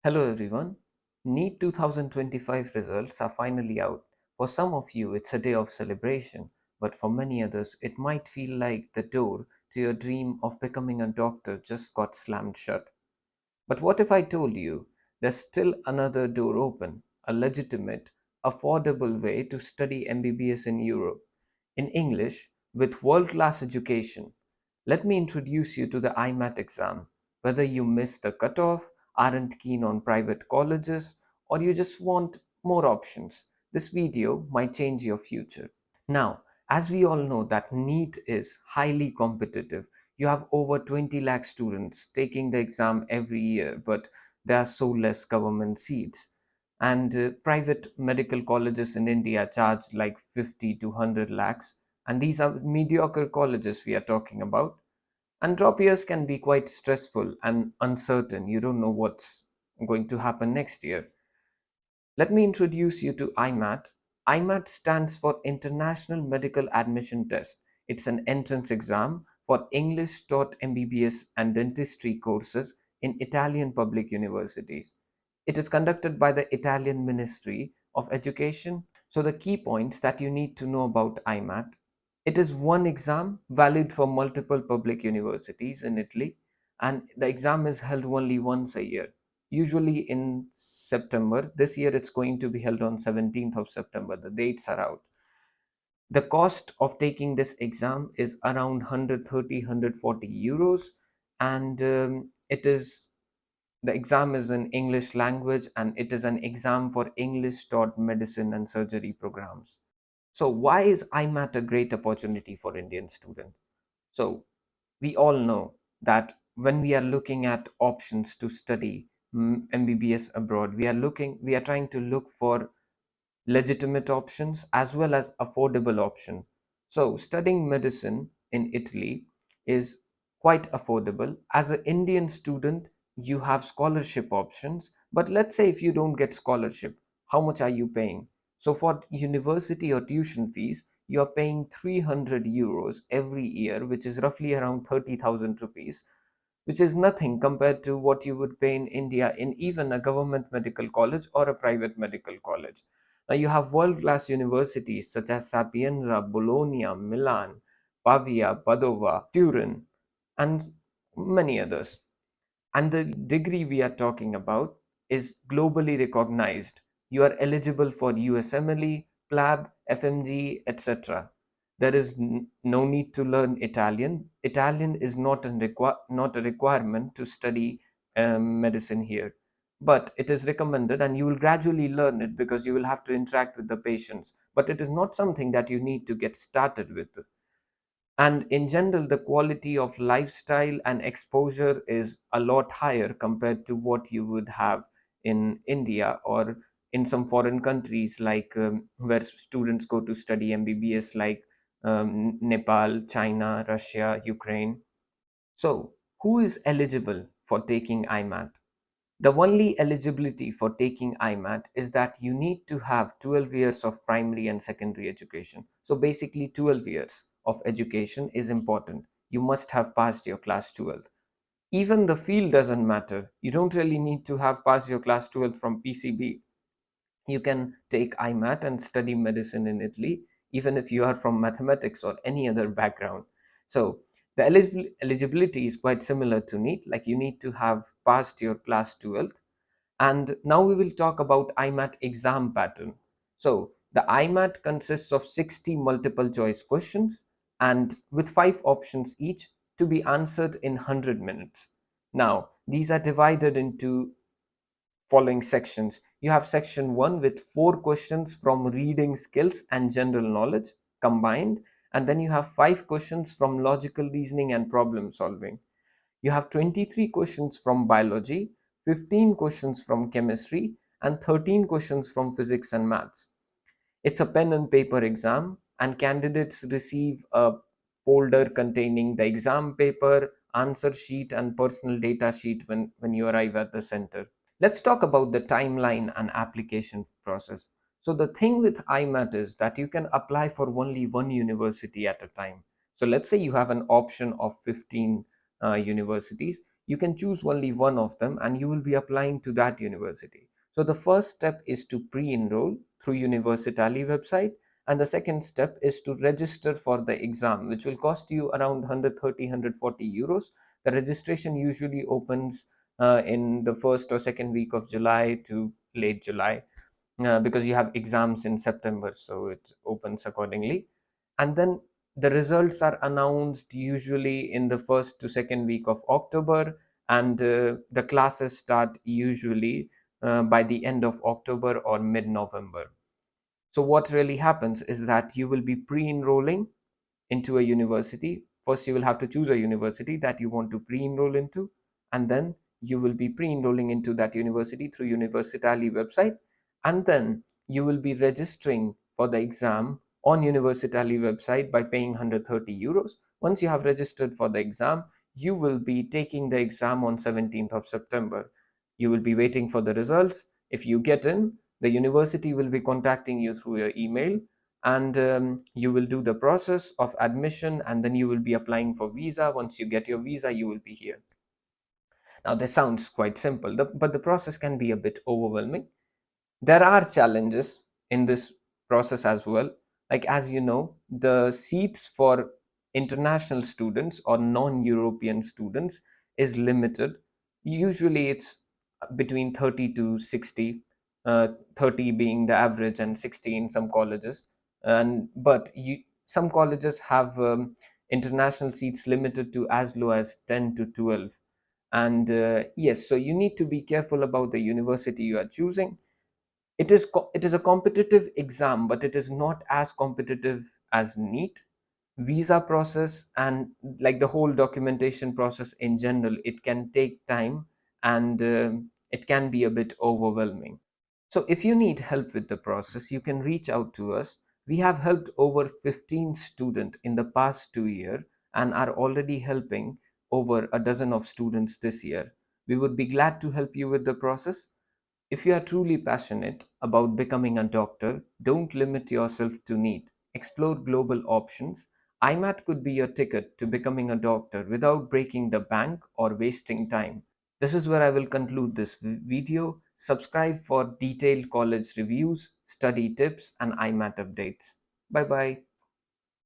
Hello everyone. NEET 2025 results are finally out. For some of you, it's a day of celebration, but for many others, it might feel like the door to your dream of becoming a doctor just got slammed shut. But what if I told you there's still another door open, a legitimate, affordable way to study MBBS in Europe, in English, with world class education? Let me introduce you to the IMAT exam. Whether you missed the cutoff, aren't keen on private colleges, or you just want more options, this video might change your future. Now, as we all know that NEET is highly competitive. You have over 20 lakh students taking the exam every year, but there are so less government seats. And private medical colleges in India charge like 50 to 100 lakhs. And these are mediocre colleges we are talking about. And drop years can be quite stressful and uncertain. You don't know what's going to happen next year. Let me introduce you to IMAT. IMAT stands for International Medical Admission Test. It's an entrance exam for English-taught MBBS and dentistry courses in Italian public universities. It is conducted by the Italian Ministry of Education. So the key points that you need to know about IMAT: it is one exam valid for multiple public universities in Italy, and the exam is held only once a year, usually in September. This year it's going to be held on 17th of September. The dates are out. The cost of taking this exam is around 130 euros, and the exam is in English language, and it is an exam for English taught medicine and surgery programs. So why is IMAT a great opportunity for Indian students? So we all know that when we are looking at options to study MBBS abroad, we are trying to look for legitimate options as well as affordable option. So studying medicine in Italy is quite affordable. As an Indian student, you have scholarship options, but let's say if you don't get scholarship, how much are you paying? So for university or tuition fees, you are paying 300 euros every year, which is roughly around 30,000 rupees, which is nothing compared to what you would pay in India in even a government medical college or a private medical college. Now you have world-class universities such as Sapienza, Bologna, Milan, Pavia, Padova, Turin, and many others. And the degree we are talking about is globally recognized. You are eligible for USMLE, PLAB, FMG, etc. There is no need to learn Italian. Italian is not a requirement to study medicine here, but it is recommended, and you will gradually learn it because you will have to interact with the patients. But it is not something that you need to get started with. And in general, the quality of lifestyle and exposure is a lot higher compared to what you would have in India or in some foreign countries, like where students go to study MBBS, like Nepal, China, Russia, Ukraine. So who is eligible for taking IMAT? The only eligibility for taking IMAT is that you need to have 12 years of primary and secondary education. So basically 12 years of education is important. You must have passed your class 12th. Even the field doesn't matter. You don't really need to have passed your class 12th from PCB. You can take IMAT and study medicine in Italy, even if you are from mathematics or any other background. So the eligibility is quite similar to NEET, like you need to have passed your class 12th. And now we will talk about IMAT exam pattern. So the IMAT consists of 60 multiple choice questions and with 5 options each to be answered in 100 minutes. Now, these are divided into following sections. You have section 1 with 4 questions from reading skills and general knowledge combined, and then you have 5 questions from logical reasoning and problem solving. You have 23 questions from biology, 15 questions from chemistry, and 13 questions from physics and maths. It's a pen and paper exam, and candidates receive a folder containing the exam paper, answer sheet, and personal data sheet when you arrive at the center. Let's talk about the timeline and application process. So the thing with IMAT is that you can apply for only one university at a time. So let's say you have an option of 15 universities. you can choose only one of them and you will be applying to that university. So the first step is to pre-enroll through Universitali website, and the second step is to register for the exam, which will cost you around 130 euros. The registration usually opens in the first or second week of July to late July, because you have exams in September, so it opens accordingly. And then the results are announced usually in the first to second week of October, and the classes start usually by the end of October or mid November. So, what really happens is that you will be pre enrolling into a university. First, you will have to choose a university that you want to pre enroll into, and then you will be pre enrolling into that university through Universitali website, and then you will be registering for the exam on Universitali website by paying 130 euros. Once you have registered for the exam, you will be taking the exam on 17th of September. You will be waiting for the results. If you get in, the university will be contacting you through your email, and you will do the process of admission, and then you will be applying for visa. Once you get your visa, you will be here. Now this sounds quite simple, but the process can be a bit overwhelming. There are challenges in this process as well. Like, as you know, the seats for international students or non-European students is limited. Usually it's between 30 to 60, 30 being the average and 60 in some colleges. And but some colleges have international seats limited to as low as 10 to 12. And yes, so you need to be careful about the university you are choosing. It is a competitive exam, but it is not as competitive as NEET. Visa process and like the whole documentation process in general, it can take time, and it can be a bit overwhelming. So if you need help with the process, you can reach out to us. We have helped over 15 students in the past 2 years and are already helping over a dozen of students this year. We would be glad to help you with the process. If you are truly passionate about becoming a doctor, don't limit yourself to NEET. Explore global options. IMAT could be your ticket to becoming a doctor without breaking the bank or wasting time. This is where I will conclude this video. Subscribe for detailed college reviews, study tips, and IMAT updates. Bye bye.